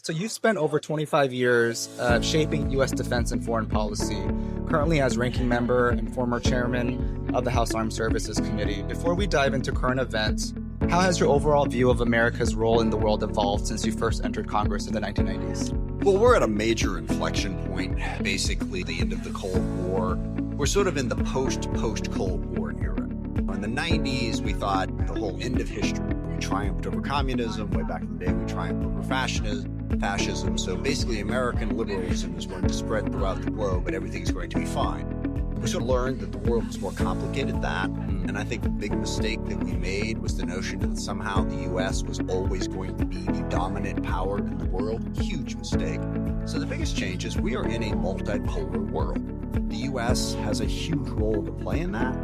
So you spent over 25 years shaping U.S. defense and foreign policy, currently as ranking member and former chairman of the House Armed Services Committee. Before we dive into current events, how has your overall view of America's role in the world evolved since you first entered Congress in the 1990s? Well, we're at a major inflection point, basically the end of the Cold War. We're sort of in the post-Cold War era. In the 90s, we thought the whole end of history. We triumphed over communism. Way back in the day, we triumphed over fascism. So basically, American liberalism is going to spread throughout the globe, and everything's going to be fine. We sort of learned that the world was more complicated than that, and I think the big mistake that we made was the notion that somehow the U.S. was always going to be the dominant power in the world. Huge mistake. So the biggest change is we are in a multipolar world. The U.S. has a huge role to play in that,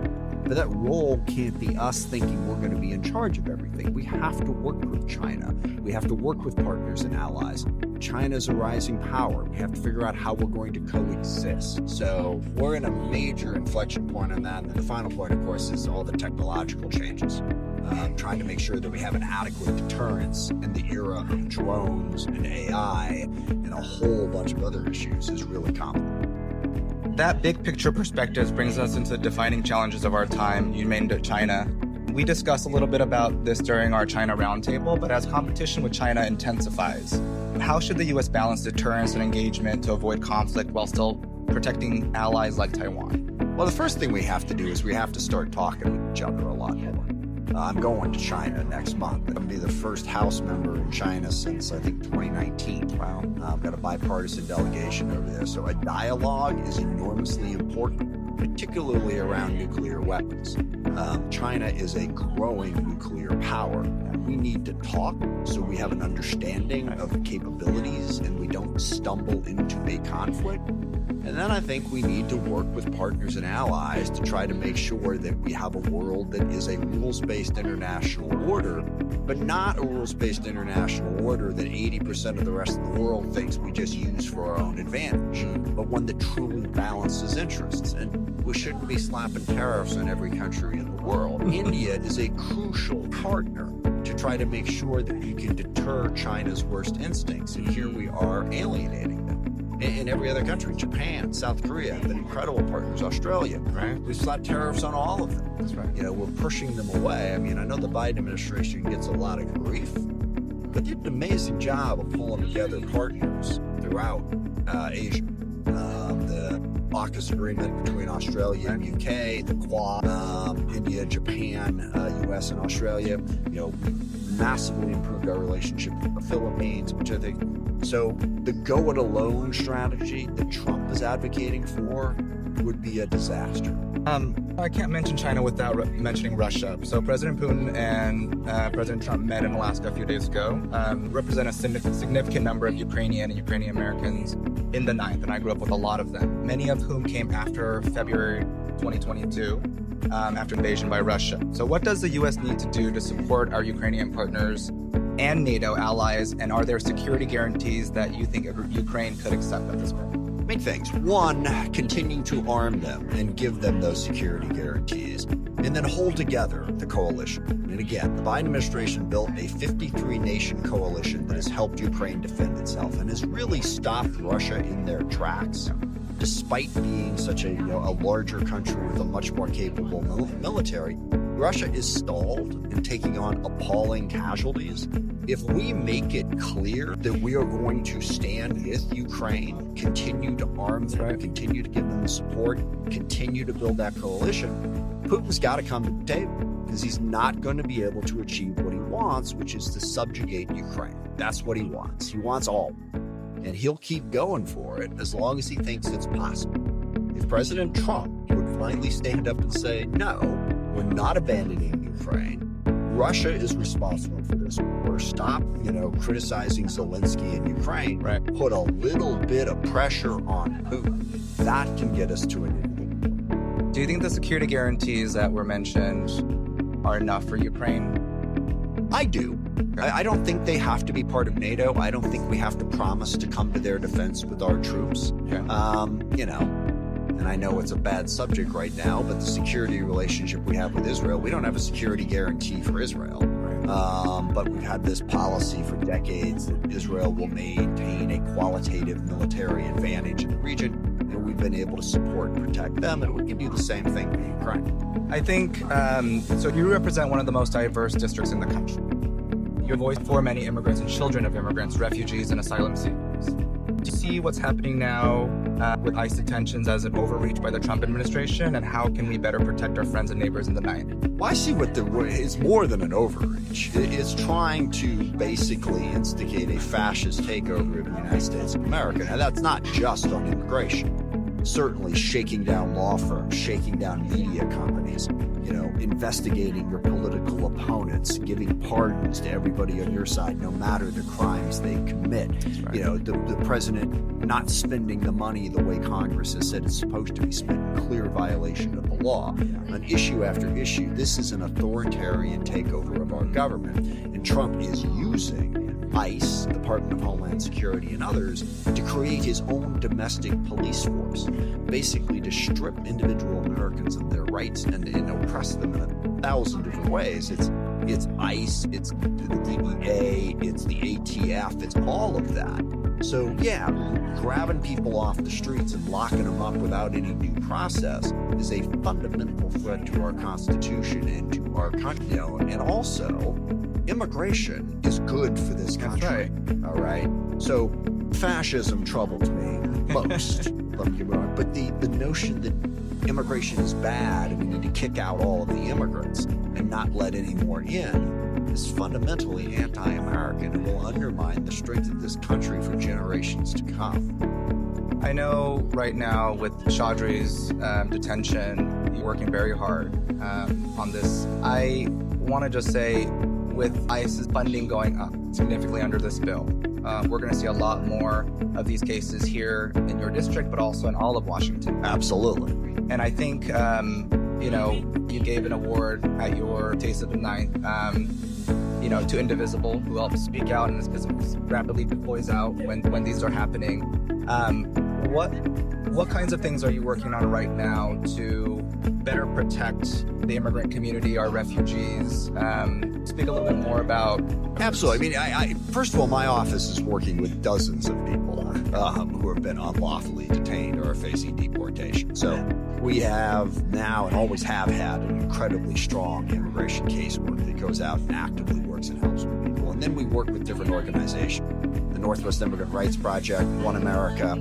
but that role can't be us thinking we're going to be in charge of everything. We have to work with China. We have to work with partners and allies. China's a rising power. We have to figure out how we're going to coexist. So we're in a major inflection point on that. And the final point, of course, is all the technological changes. Trying to make sure that we have an adequate deterrence in the era of drones and AI and a whole bunch of other issues is really complicated. That big picture perspective brings us into the defining challenges of our time. You mentioned China. We discussed a little bit about this during our China roundtable, but as competition with China intensifies, how should the U.S. balance deterrence and engagement to avoid conflict while still protecting allies like Taiwan? Well, the first thing we have to do is we have to start talking with each other a lot more. I'm going to China next month. I'm going to be the first House member in China since, I think, 2019. Wow. I've got a bipartisan delegation over there. So a dialogue is enormously important, particularly around nuclear weapons. China is a growing nuclear power. And we need to talk so we have an understanding of the capabilities and we don't stumble into a conflict. And then I think we need to work with partners and allies to try to make sure that we have a world that is a rules-based international order, but not a rules-based international order that 80% of the rest of the world thinks we just use for our own advantage, but one that truly balances interests. And we shouldn't be slapping tariffs on every country in the world. India is a crucial partner to try to make sure that we can deter China's worst instincts. And here we are alienating them. In every other country, Japan, South Korea, have been incredible partners, Australia, right? We've slapped tariffs on all of them. That's right. You know, we're pushing them away. I mean, I know the Biden administration gets a lot of grief, but they did an amazing job of pulling together partners throughout Asia. The AUKUS agreement between Australia and UK, the Quad, India, Japan, US, and Australia, you know, massively improved our relationship with the Philippines, which I think, so the go it alone strategy that Trump is advocating for would be a disaster. I can't mention China without mentioning Russia. So President Putin and President Trump met in Alaska a few days ago, represent a significant number of Ukrainian and Ukrainian Americans in the 9th, and I grew up with a lot of them, many of whom came after February 2022, after invasion by Russia. So what does the U.S. need to do to support our Ukrainian partners and NATO allies, and are there security guarantees that you think Ukraine could accept at this point? Main things. One, continue to arm them and give them those security guarantees, and then hold together the coalition. And again, the Biden administration built a 53-nation coalition that has helped Ukraine defend itself and has really stopped Russia in their tracks. Despite being such a larger country with a much more capable military, Russia is stalled and taking on appalling casualties. If we make it clear that we are going to stand with Ukraine, continue to arm them, continue to give them the support, continue to build that coalition, Putin's got to come to the table because he's not going to be able to achieve what he wants, which is to subjugate Ukraine. That's what he wants. He wants all. And he'll keep going for it as long as he thinks it's possible. If President Trump would finally stand up and say, no, we're not abandoning Ukraine, Russia is responsible for this war, stop, criticizing Zelensky in Ukraine, put a little bit of pressure on Putin, that can get us to an end. Do you think the security guarantees that were mentioned are enough for Ukraine? I do. I don't think they have to be part of NATO. I don't think we have to promise to come to their defense with our troops. Okay. And I know it's a bad subject right now, but the security relationship we have with Israel, we don't have a security guarantee for Israel. But we've had this policy for decades that Israel will maintain a qualitative military advantage in the region, and we've been able to support and protect them, and we can do the same thing for Ukraine. I think, so you represent one of the most diverse districts in the country. You're a voice for many immigrants and children of immigrants, refugees, and asylum seekers. Do you see what's happening now with ICE detentions as an overreach by the Trump administration, and how can we better protect our friends and neighbors in the night? Well, I see it's more than an overreach. It's trying to basically instigate a fascist takeover of the United States of America. Now, that's not just on immigration. Certainly shaking down law firms, shaking down media companies, investigating your political opponents, giving pardons to everybody on your side, no matter the crimes they commit. Right. The president not spending the money the way Congress has said it's supposed to be spent, in clear violation of the law. On issue after issue, this is an authoritarian takeover of our government, and Trump is using ICE, Department of Homeland Security, and others to create his own domestic police force, basically to strip individual Americans of their rights and oppress them in 1,000 different ways. It's ICE, it's the DEA, it's the ATF, it's all of that. So yeah, grabbing people off the streets and locking them up without any due process is a fundamental threat to our Constitution and to our country, and also immigration is good for this country. Right. All right. So fascism troubles me most. But the notion that immigration is bad and we need to kick out all of the immigrants and not let any more in is fundamentally anti-American and will undermine the strength of this country for generations to come. I know right now with Chaudhry's detention, you're working very hard on this. I want to just say, with ICE's funding going up significantly under this bill, we're going to see a lot more of these cases here in your district, but also in all of Washington. Absolutely. And I think, you gave an award at your Taste of the Ninth, to Indivisible, who helps speak out and rapidly deploys out when these are happening. What kinds of things are you working on right now to better protect the immigrant community, our refugees? Speak a little bit more about. Absolutely. I mean, first of all, my office is working with dozens of people who have been unlawfully detained or are facing deportation. So we have now and always have had an incredibly strong immigration casework that goes out and actively works and helps with people. And then we work with different organizations. The Northwest Immigrant Rights Project, One America,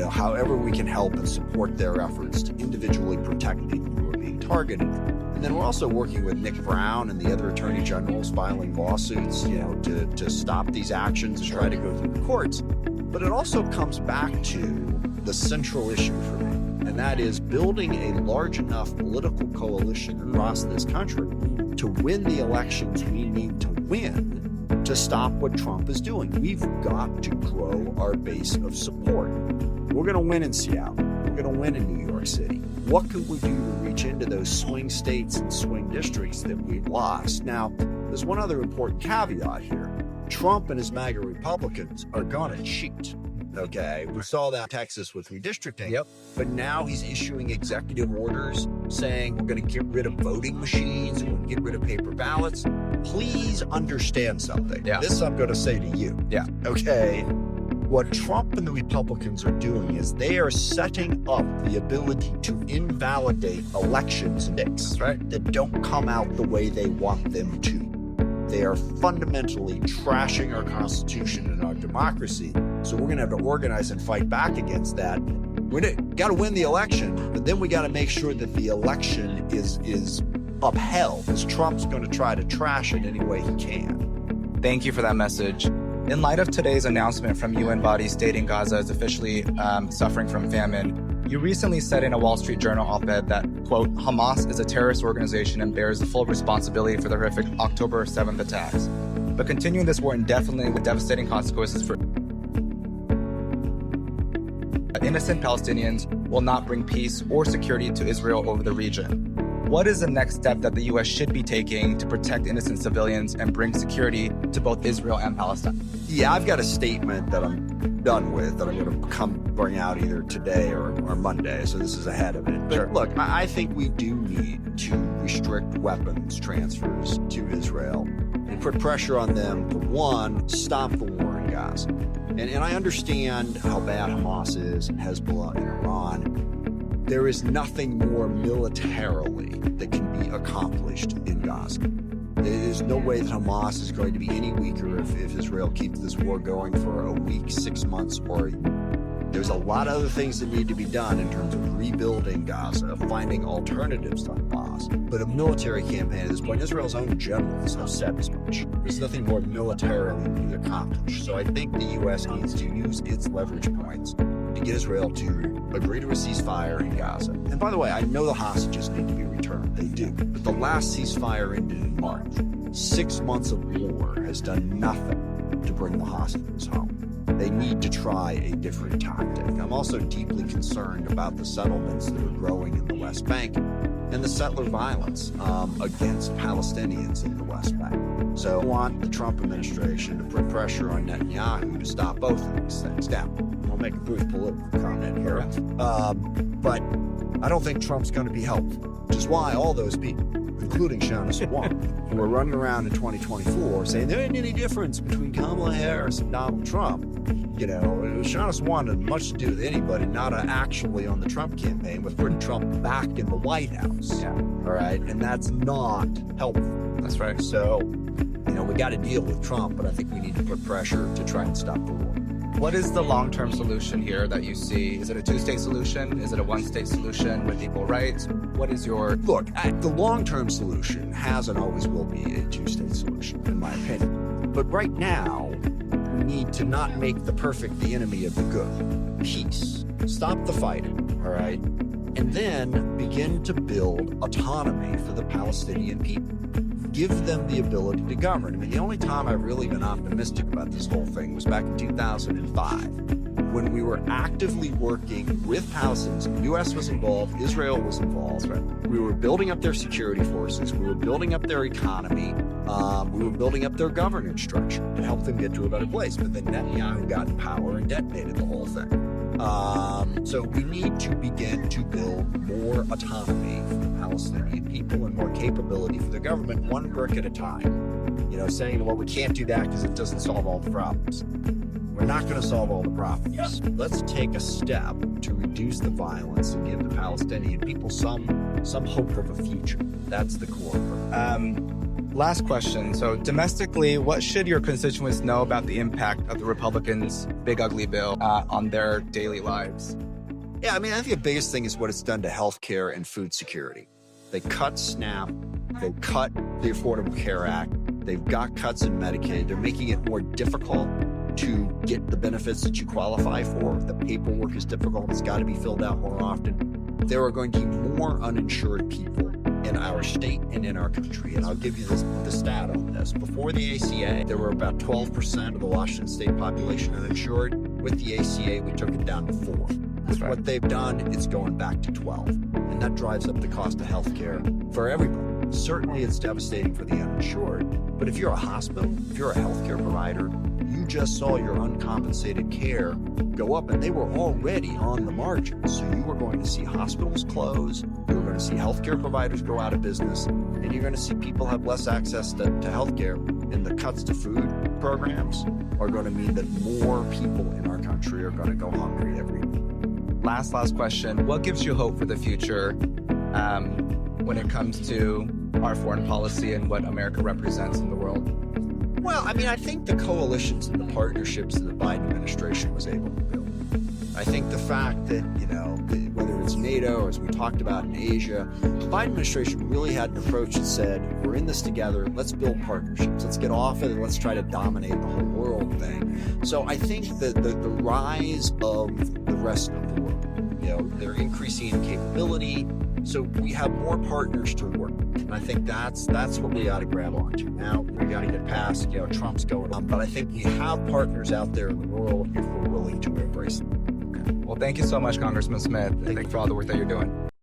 however we can help and support their efforts to individually protect people who are being targeted. And then we're also working with Nick Brown and the other attorney generals filing lawsuits, to stop these actions and try to go through the courts. But it also comes back to the central issue for me, and that is building a large enough political coalition across this country to win the elections we need to win to stop what Trump is doing. We've got to grow our base of support. We're going to win in Seattle. We're going to win in New York City. What could we do to reach into those swing states and swing districts that we've lost? Now, there's one other important caveat here. Trump and his MAGA Republicans are going to cheat. Okay, we saw that in Texas with redistricting. Yep. But now he's issuing executive orders saying we're going to get rid of voting machines and we're going to get rid of paper ballots. Please understand something. Yeah. This I'm going to say to you. Yeah. Okay. What Trump and the Republicans are doing is they are setting up the ability to invalidate elections that don't come out the way they want them to. They are fundamentally trashing our Constitution and our democracy. So we're going to have to organize and fight back against that. We got to win the election, but then we got to make sure that the election is upheld, because Trump's going to try to trash it any way he can. Thank you for that message. In light of today's announcement from UN bodies stating Gaza is officially suffering from famine, you recently said in a Wall Street Journal op-ed that, quote, Hamas is a terrorist organization and bears the full responsibility for the horrific October 7th attacks. But continuing this war indefinitely with devastating consequences for innocent Palestinians will not bring peace or security to Israel over the region. What is the next step that the U.S. should be taking to protect innocent civilians and bring security to both Israel and Palestine? Yeah, I've got a statement that I'm done with that I'm going to bring out either today or Monday, so this is ahead of it. But Sure. Look, I think we do need to restrict weapons transfers to Israel. and put pressure on them to, one, stop the war in Gaza. And I understand how bad Hamas is and Hezbollah and Iran. There is nothing more militarily that can be accomplished in Gaza. There's no way that Hamas is going to be any weaker if Israel keeps this war going for a week, 6 months, or there's a lot of other things that need to be done in terms of rebuilding Gaza, finding alternatives to Hamas. But a military campaign at this point, Israel's own generals have said as much. There's nothing more militarily to be accomplished. So I think the U.S. needs to use its leverage points to get Israel to agree to a ceasefire in Gaza. And by the way, I know the hostages need to be returned. They do. But the last ceasefire ended in March. 6 months of war has done nothing to bring the hostages home. They need to try a different tactic. I'm also deeply concerned about the settlements that are growing in the West Bank and the settler violence against Palestinians in the West Bank. So I want the Trump administration to put pressure on Netanyahu to stop both of these things. Now, I'll make a brief political comment here, but I don't think Trump's going to be helpful, which is why all those people, including Shana Sawant, who are running around in 2024 saying there ain't any difference between Kamala Harris and Donald Trump. You know, Shana Sawant had much to do with anybody, not actually on the Trump campaign, with putting Trump back in the White House. Yeah. All right. And that's not helpful. That's right. So, you know, we got to deal with Trump, but I think we need to put pressure to try and stop the war. What is the long-term solution here that you see? Is it a two-state solution? Is it a one-state solution with equal rights? What is your... Look, the long-term solution has and always will be a two-state solution, in my opinion. But right now, we need to not make the perfect the enemy of the good. Peace. Stop the fighting, all right? And then begin to build autonomy for the Palestinian people. Give them the ability to govern. I mean, the only time I've really been optimistic about this whole thing was back in 2005, when we were actively working with Palestinians. The U.S. was involved, Israel was involved. Right? We were building up their security forces, we were building up their economy, we were building up their governance structure to help them get to a better place. But then Netanyahu got in power and detonated the whole thing. So we need to begin to build more autonomy for the Palestinian people and more capability for the government, one brick at a time. You know, saying, well, we can't do that because it doesn't solve all the problems. We're not going to solve all the problems. Let's take a step to reduce the violence and give the Palestinian people some hope of a future. That's the core. Last question. So domestically, what should your constituents know about the impact of the Republicans' big ugly bill on their daily lives? Yeah, I mean, I think the biggest thing is what it's done to healthcare and food security. They cut SNAP, they cut the Affordable Care Act, they've got cuts in Medicaid. They're making it more difficult to get the benefits that you qualify for. The paperwork is difficult, it's got to be filled out more often. There are going to be more uninsured people in our state and in our country. And I'll give you the stat on this. Before the ACA, there were about 12% of the Washington state population uninsured. With the ACA, we took it down to 4. With what they've done, it's going back to 12. And that drives up the cost of healthcare for everybody. Certainly, it's devastating for the uninsured. But if you're a hospital, if you're a healthcare provider, you just saw your uncompensated care go up, and they were already on the margins. So you were going to see hospitals close, you were going to see healthcare providers go out of business, and you're going to see people have less access to healthcare. And the cuts to food programs are going to mean that more people in our country are going to go hungry every week. Last question. What gives you hope for the future when it comes to our foreign policy and what America represents in the world? Well, I mean, I think the coalitions and the partnerships that the Biden administration was able to build. I think the fact that, you know, whether it's NATO or as we talked about in Asia, the Biden administration really had an approach that said, we're in this together, let's build partnerships, let's get off it and let's try to dominate the whole world thing. So I think that the rise of the rest of the world, you know, they're increasing in capability. So we have more partners to work with. And I think that's what we got to grab onto. Now, we got to get past, you know, Trump's going on. But I think we have partners out there in the world if we're willing to embrace them. Okay. Well, thank you so much, Congressman Smith. Thank you for all the work that you're doing.